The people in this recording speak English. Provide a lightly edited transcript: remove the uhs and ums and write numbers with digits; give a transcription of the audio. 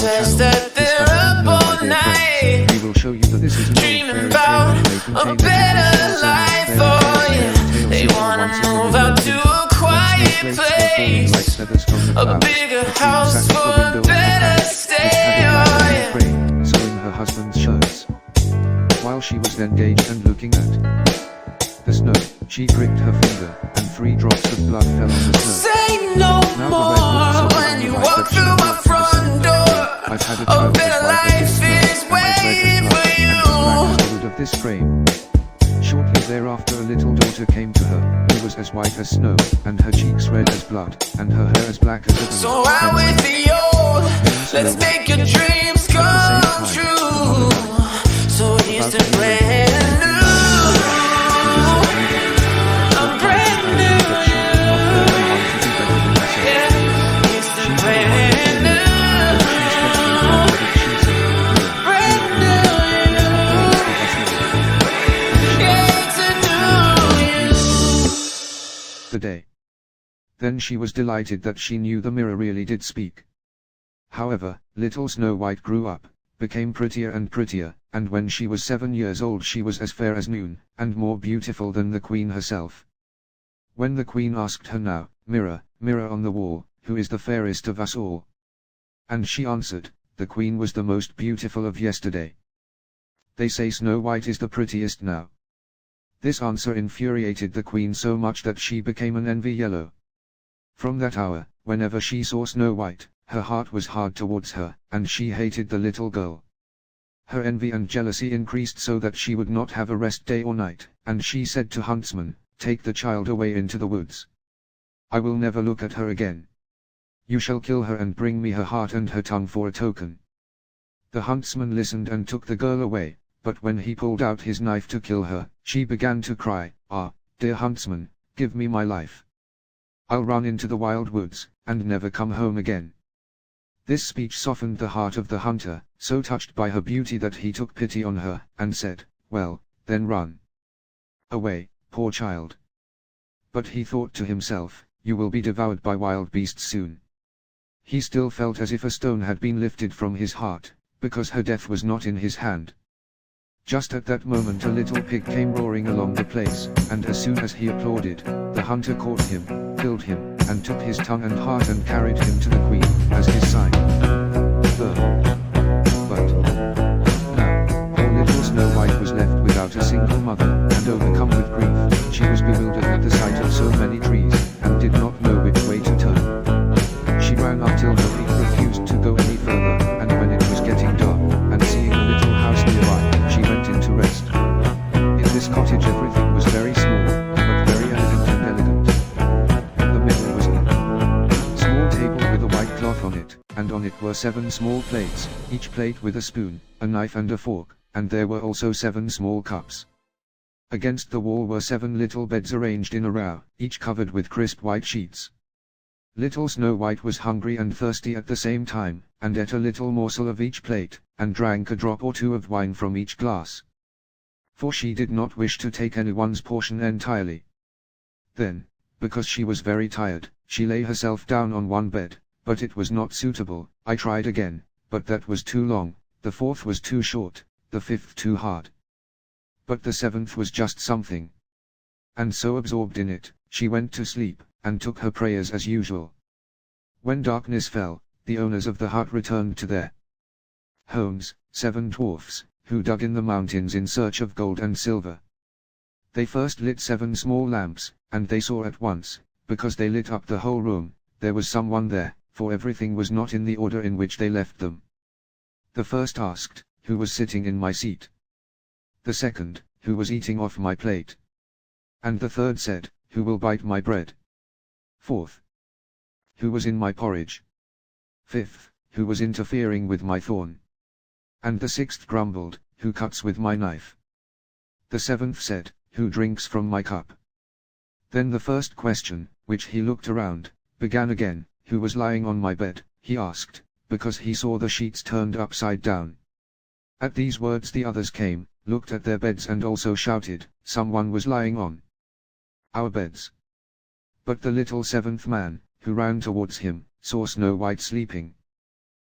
says that they're up all night, we will show you that this is an dreaming about a better life. Oh yeah, they wanna move out to a quiet place, a bigger house for a better stay. Oh yeah, sewing her husband's shirts. While she was engaged and looking at the snow, she pricked her finger, and 3 drops of blood fell on the snow. Say no more when you walk through my front door. A better life is waiting for you. Of this frame. Shortly thereafter, a little daughter came to her, who was as white as snow, and her cheeks red as blood, and her hair as black as ebony. So out with the old, let's make your dreams come true. So here's the brand new. The day. Then she was delighted that she knew the mirror really did speak. However, little Snow White grew up, became prettier and prettier, and when she was 7 years old she was as fair as noon, and more beautiful than the queen herself. When the queen asked her now, "Mirror, mirror on the wall, who is the fairest of us all?" And she answered, "The queen was the most beautiful of yesterday. They say Snow White is the prettiest now." This answer infuriated the queen so much that she became an envy yellow. From that hour, whenever she saw Snow White, her heart was hard towards her, and she hated the little girl. Her envy and jealousy increased so that she would not have a rest day or night, and she said to huntsmen, "Take the child away into the woods. I will never look at her again. You shall kill her and bring me her heart and her tongue for a token." The huntsman listened and took the girl away. But when he pulled out his knife to kill her, she began to cry, "Ah, dear huntsman, give me my life. I'll run into the wild woods, and never come home again." This speech softened the heart of the hunter, so touched by her beauty that he took pity on her, and said, "Well, then run away, poor child." But he thought to himself, "You will be devoured by wild beasts soon." He still felt as if a stone had been lifted from his heart, because her death was not in his hand. Just at that moment a little pig came roaring along the place, and as soon as he applauded, the hunter caught him, killed him, and took his tongue and heart and carried him to the queen, as his sign. But now, poor little Snow White was left without a single mother, and overcome with grief, she was bewildered at the sight of so many trees, and did not know which way to turn. She ran up till her feet refused to go any further, and when it was getting dark, and seeing a little house nearby, she went in to rest. In this cottage everything was very small, but very elegant and elegant. The middle was a small table with a white cloth on it, and on it were 7 small plates, each plate with a spoon, a knife and a fork, and there were also 7 small cups. Against the wall were 7 little beds arranged in a row, each covered with crisp white sheets. Little Snow White was hungry and thirsty at the same time, and ate a little morsel of each plate, and drank a drop or 2 of wine from each glass. For she did not wish to take anyone's portion entirely. Then, because she was very tired, she lay herself down on one bed, but it was not suitable. I tried again, but that was too long, the 4th was too short, the 5th too hard. But the 7th was just something. And so absorbed in it, she went to sleep, and took her prayers as usual. When darkness fell, the owners of the hut returned to their homes, 7 dwarfs, who dug in the mountains in search of gold and silver. They first lit 7 small lamps, and they saw at once, because they lit up the whole room, there was someone there, for everything was not in the order in which they left them. The first asked, "Who was sitting in my seat?" The second, "Who was eating off my plate?" And the third said, "Who will bite my bread?" Fourth, "Who was in my porridge?" Fifth, "Who was interfering with my thorn?" And the 6th grumbled, "Who cuts with my knife?" The 7th said, "Who drinks from my cup?" Then the first question, which he looked around, began again. "Who was lying on my bed?" he asked, because he saw the sheets turned upside down. At these words the others came, looked at their beds and also shouted, "Someone was lying on our beds." But the little 7th man, who ran towards him, saw Snow White sleeping.